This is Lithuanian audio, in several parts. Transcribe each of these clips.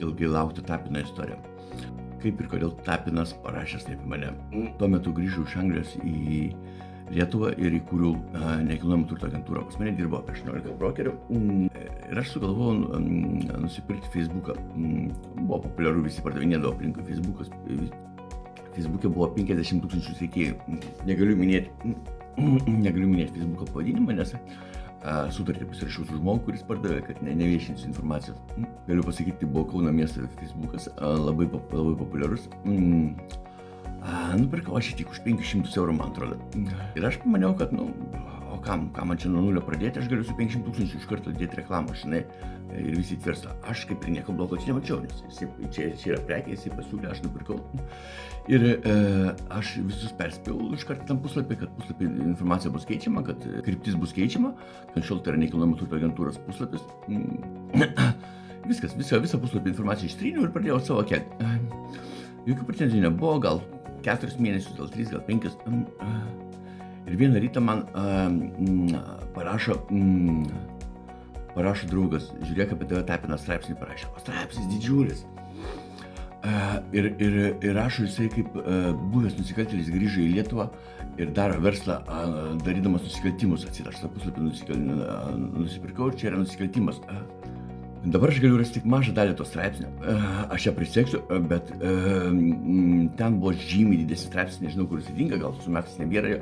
ilgai laukti Tapino istoriją. Kaip ir kodėl Tapinas parašęs taip mane. Tuo metu grįžau iš Anglijos į Lietuvą ir įkūriau nekilnojamo turto agentūrą. Pas mane dirbo apie 18 brokerių ir aš sugalvojau nusipirkti Facebooką. Buvo populiaru, visi pardavinėdavo aplinkui Facebookas. Facebook'e buvo 50 000 sekėjų. Negaliu minėti Facebook'o pavadinimą, nes sutartį pasirašiau su žmogų, kuris pardavė, kad neviešinsiu informacijos. Galiu pasakyti, tai buvo Kauno miesto Facebookas, labai populiarus. Nupirkau aš tik už 500 eurų, man atrodo. Ir aš pamaniau, kad, o kam man čia nuo nulio pradėti, aš galiu su 500 000 iš karto dėti reklamą, žinai, ir visi tvirsta. Aš kaip ir nieko blogo čia nemačiau, nes čia yra prekė, jisai pasiūlė, aš nupirkau. Ir aš visus perspėjau iš karto tam puslapį, kad puslapį informacija bus keičiama, kad kryptis bus keičiama, kad šiol tai yra nekilnojamo turto agentūros puslapis. Visą puslapį informaciją ištryniau ir pradėjau savo kelti. Jokių pretenzijų nebuvo, gal 4 mėnesius, gal 3, gal 5. Ir vieną rytą man parašo draugas, žiūrėk, apie tave Tapinas straipsnį parašė. O straipsnis didžiulis. Ir rašo jisai, kaip buvęs nusikaltėlis grįžo į Lietuvą ir daro verslą darydamas nusikaltimus. Aš tą puslapį nusipirkau ir čia yra nusikaltimas. Dabar aš galiu rasti tik mažą dalį to straipsnio. Aš ją priseksiu, bet ten buvo žymiai didesnis straipsnis, nežinau, kur jis dinga, gal su metais nebėra.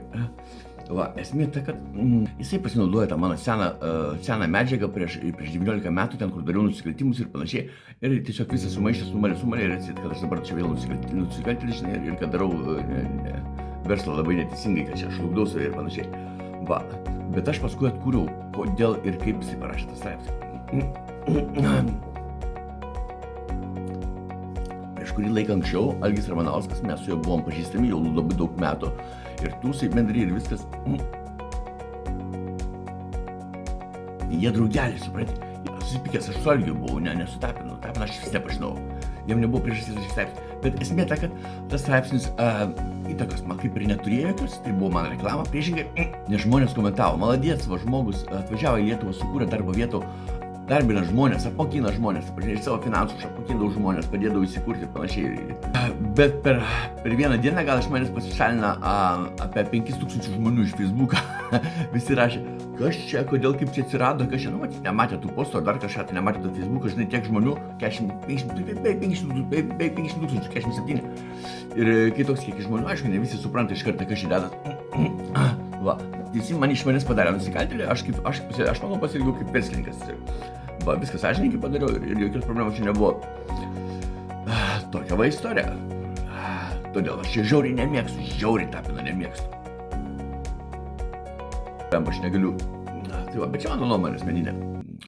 Va, esmė ta, kad jisai pasinaudoja tą mano seną medžiagą prieš 19 metų, ten, kur dariau nusikaltimus ir panašiai. Ir tiesiog visą sumaišė, sumalė ir atseit, kad aš dabar čia vėl nusikaltėlis, žinai, ir kad darau verslą labai neteisingai, kad čia šlugdau save ir panašiai. Va, bet aš paskui atkūriau, kodėl ir kaip jisai parašė tą straipsnį. Prieš kurį laiką anksčiau, Algis Ramanauskas, mes su juo buvom pažįstami jau labai daug metų. Ir tūsai bendrai ir viskas. Jie draugeliai, supranti. Susipykęs aš su Algiu buvau, ne su Tapinu. Tapiną aš vis nepažinau. Jam nebuvo priežasties aš straipsnį. Bet esmė ta, kad tas straipsnis įtakos man kaip ir neturėjo jokios. Tai buvo man reklama. Priešingai, nes žmonės komentavo. Maladės, žmogus atvažiavo į Lietuvą, sukūrė darbo vietų. Darbina žmonės, apmokina žmonės, iš savo finansų aš apmokindavau žmonės, padėdavau įsikurti ir panašiai. Bet per vieną dieną gal iš manęs pasišalina apie 5000 žmonių iš Facebooką. Visi rašė, kas čia, kodėl, kaip čia atsirado, kas čia, matyt, nematė tų postų ar dar kažką, tai nematė tų Facebooką, žinai, tiek žmonių, 500 000, 47. Ir kai toks kiekis žmonių, aišku, ne visi supranta iš karto, kas čia dedas. Va, visi man iš manęs padarė nusikaltėlį, aš manau pasielgiau kaip verslininkas. Va, viską sąžininkai padariau ir jokios problemos čia nebuvo. Tokia va istorija. Todėl aš čia žiauriai nemėgstu, Tapiną nemėgstu. Aš negaliu. Tai va, bet čia mano nuomonė asmeninė.